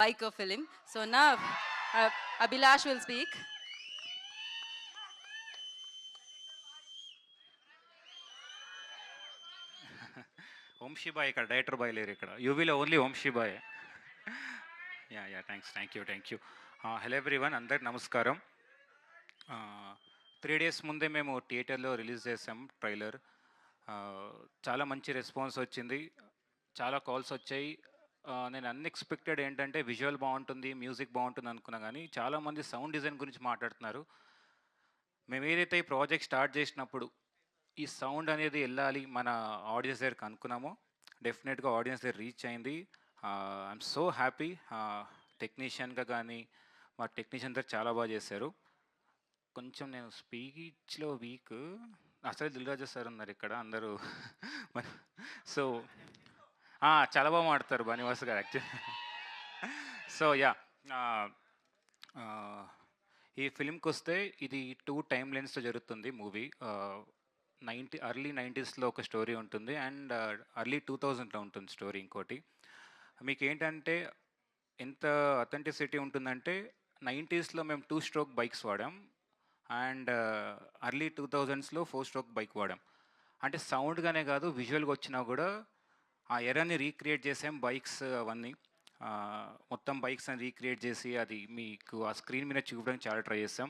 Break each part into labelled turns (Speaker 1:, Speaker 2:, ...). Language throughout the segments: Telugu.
Speaker 1: biker film. So now Abhilash will speak.
Speaker 2: వంశీబాయ్ ఇక్కడ డైరెక్టర్ బాయ్ లేరు ఇక్కడ యూవీలో ఓన్లీ వంశీబాయ్. Thank you. హలో ఎవ్రీవన్, అందరికి నమస్కారం. 3 days ముందే మేము థియేటర్లో రిలీజ్ చేసాం ట్రైలర్. చాలా మంచి రెస్పాన్స్ వచ్చింది, చాలా కాల్స్ వచ్చాయి. నేను అన్ఎక్స్పెక్టెడ్ ఏంటంటే విజువల్ బాగుంటుంది, మ్యూజిక్ బాగుంటుంది అనుకున్నా, కానీ చాలామంది సౌండ్ డిజైన్ గురించి మాట్లాడుతున్నారు. మేము ఏదైతే ఈ ప్రాజెక్ట్ స్టార్ట్ చేసినప్పుడు ఈ సౌండ్ అనేది వెళ్ళాలి మన ఆడియన్స్ దగ్గరికి అనుకున్నామో, డెఫినెట్గా ఆడియన్స్ దగ్గర రీచ్ అయింది. I'm so happy. టెక్నీషియన్గా కానీ మా టెక్నీషియన్ దగ్గర చాలా బాగా చేశారు. కొంచెం నేను స్పీచ్లో వీక్, అసలు దిల్రాజు సార్ ఉన్నారు ఇక్కడ అందరూ. సో చాలా బాగా మాడతారు బనివాస్ గారు యాక్చువల్లీ. సో ఈ ఫిలింకి వస్తే ఇది 2 టైమ్ లైన్స్తో జరుగుతుంది మూవీ. ఎర్లీ 90s ఒక స్టోరీ ఉంటుంది అండ్ ఎర్లీ 2000లో ఉంటుంది స్టోరీ. ఇంకోటి మీకు ఏంటంటే ఎంత అథెంటిసిటీ ఉంటుందంటే 90sలో మేము 2 stroke బైక్స్ వాడాం అండ్ ఎర్లీ 2000స్లో 4 stroke బైక్ వాడాం. అంటే సౌండ్గానే కాదు, విజువల్గా వచ్చినా కూడా ఆ ఎరాని రీక్రియేట్ చేసాం. బైక్స్ అవన్నీ మొత్తం బైక్స్ అని రీక్రియేట్ చేసి అది మీకు ఆ స్క్రీన్ మీద చూపడానికి చాలా ట్రై చేస్తాం.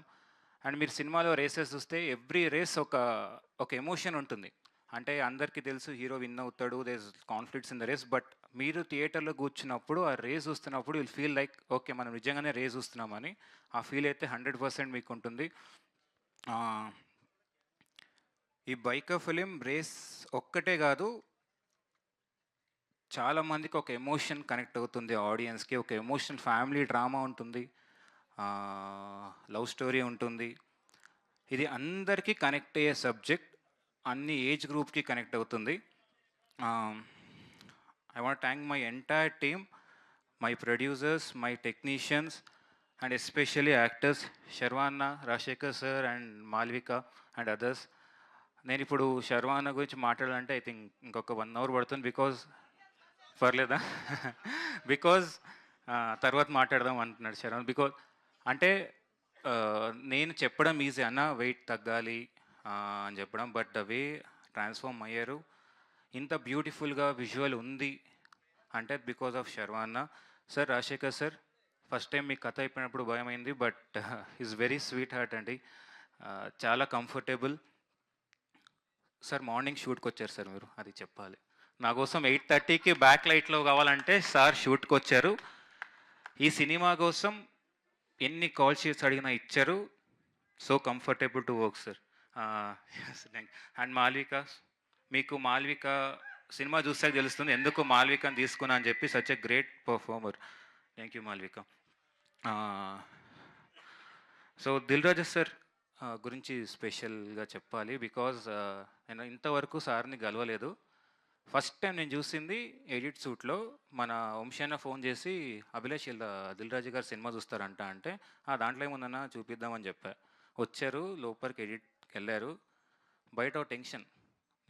Speaker 2: అండ్ మీరు సినిమాలో రేసెస్ చూస్తే ఎవ్రీ రేస్ ఒక ఎమోషన్ ఉంటుంది. అంటే అందరికీ తెలుసు హీరో విన్ అవుతాడు, there is conflicts in the race, but మీరు థియేటర్లో కూర్చున్నప్పుడు ఆ రేస్ చూస్తున్నప్పుడు విల్ ఫీల్ లైక్ ఓకే మనం నిజంగానే రేస్ చూస్తున్నామని. ఆ ఫీల్ అయితే 100% మీకు ఉంటుంది. ఈ బైకర్ ఫిలిం రేస్ ఒక్కటే కాదు, చాలామందికి ఒక ఎమోషన్ కనెక్ట్ అవుతుంది, ఆడియన్స్కి ఒక ఎమోషన్, ఫ్యామిలీ డ్రామా ఉంటుంది, లవ్ స్టోరీ ఉంటుంది. ఇది అందరికీ కనెక్ట్ అయ్యే సబ్జెక్ట్, అన్ని ఏజ్ గ్రూప్కి కనెక్ట్ అవుతుంది. I want thank my entire team, my producers, my technicians and especially actors శర్వాన్న, Rajasekhar sir and Malvika and others. నేను ఇప్పుడు శర్వాన్న గురించి మాట్లాడాలంటే ఐ థింక్ ఇంకొక 1 hour పడుతుంది. బికాజ్ పర్లేదా? బికాజ్ తర్వాత మాట్లాడదాం అంటున్నాడు శర్వాన్. బికాజ్ అంటే నేను చెప్పడం ఈజీ అన్న, వెయిట్ తగ్గాలి అని చెప్పడం, బట్ ద వే ట్రాన్స్ఫార్మ్ అయ్యారు, ఇంత బ్యూటిఫుల్గా విజువల్ ఉంది అంటే బికాజ్ ఆఫ్ శర్వాన్న sir. Rajasekhar sir, first time మీ కథ అయిపోయినప్పుడు భయమైంది, but is very sweet heart అండి, చాలా కంఫర్టబుల్. సార్ మార్నింగ్ షూట్కి వచ్చారు సార్, మీరు అది చెప్పాలి. నా కోసం 8:30కి బ్యాక్ లైట్లో కావాలంటే సార్ షూట్కి వచ్చారు. ఈ సినిమా కోసం ఎన్ని కాల్ షీట్స్ అడిగినా ఇచ్చారు. So comfortable to work sir. And Malvika, మీకు మాల్విక సినిమా చూస్తే తెలుస్తుంది ఎందుకు మాల్వికని తీసుకున్నా అని చెప్పి. Such a great performer. Thank you Malvika. So Dil Raju sir గురించి స్పెషల్గా చెప్పాలి. బికాజ్ నేను ఇంతవరకు సార్ని గెలవలేదు. ఫస్ట్ టైం నేను చూసింది ఎడిట్ సూట్లో మన వంశీన్న ఫోన్ చేసి అభిలాష్ ఇలా దిల్రాజు గారు సినిమా చూస్తారంట అంటే, దాంట్లో ఏముందన్నా చూపిద్దామని చెప్పా. వచ్చారు, లోపలికి ఎడిట్కి వెళ్ళారు. బయట టెన్షన్,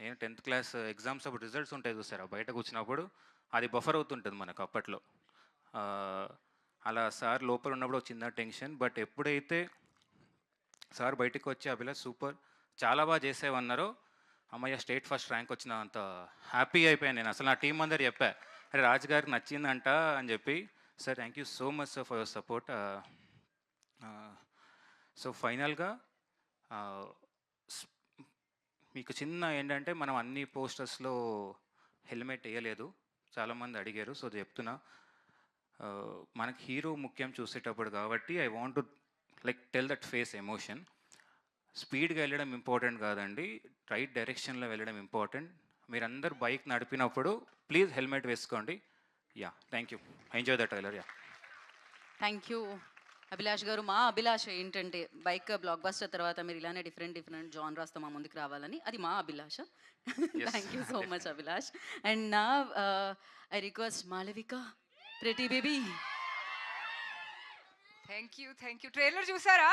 Speaker 2: నేను 10th క్లాస్ ఎగ్జామ్స్ అప్పుడు రిజల్ట్స్ ఉంటాయి చూసారా, బయట కూర్చున్నప్పుడు అది బఫర్ అవుతుంటుంది మనకు అప్పట్లో. అలా సార్ లోపల ఉన్నప్పుడు చిన్న టెన్షన్. బట్ ఎప్పుడైతే సార్ బయటకు వచ్చి అభిలాష్ సూపర్, చాలా బాగా చేసేవన్నారో, అమ్మయ్య స్టేట్ ఫస్ట్ ర్యాంక్ వచ్చిన అంత హ్యాపీ అయిపోయాను నేను. అసలు నా టీం అందరు చెప్పా, అరే రాజు గారికి నచ్చిందంట అని చెప్పి. Sir thank you so much sir for your support. So ఫైనల్గా మీకు చిన్న ఏంటంటే, మనం అన్ని పోస్టర్స్లో హెల్మెట్ వేయలేదు, చాలామంది అడిగారు. సో చెప్తున్నా, మనకి హీరో ముఖ్యం చూసేటప్పుడు కాబట్టి I want to like tell that face emotion. స్పీడ్గా వెళ్ళడం ఇంపార్టెంట్ కాదండి, రైట్ డైరెక్షన్లో వెళ్ళడం ఇంపార్టెంట్. మీరందరూ బైక్ నడిపినప్పుడు ప్లీజ్ హెల్మెట్ వేసుకోండి. Thank you. Enjoy the trailer.
Speaker 1: Thank you Abhilash గారు. మా అభిలాష ఏంటంటే బైక్ బ్లాక్ బస్టర్ తర్వాత మీరు ఇలానే డిఫరెంట్ జానరాస్తో మా ముందుకు రావాలని, అది మా అభిలాష. Thank you so much Abhilash. And నా I request Malavika, pretty baby.
Speaker 3: Thank you. Trailer చూసారా?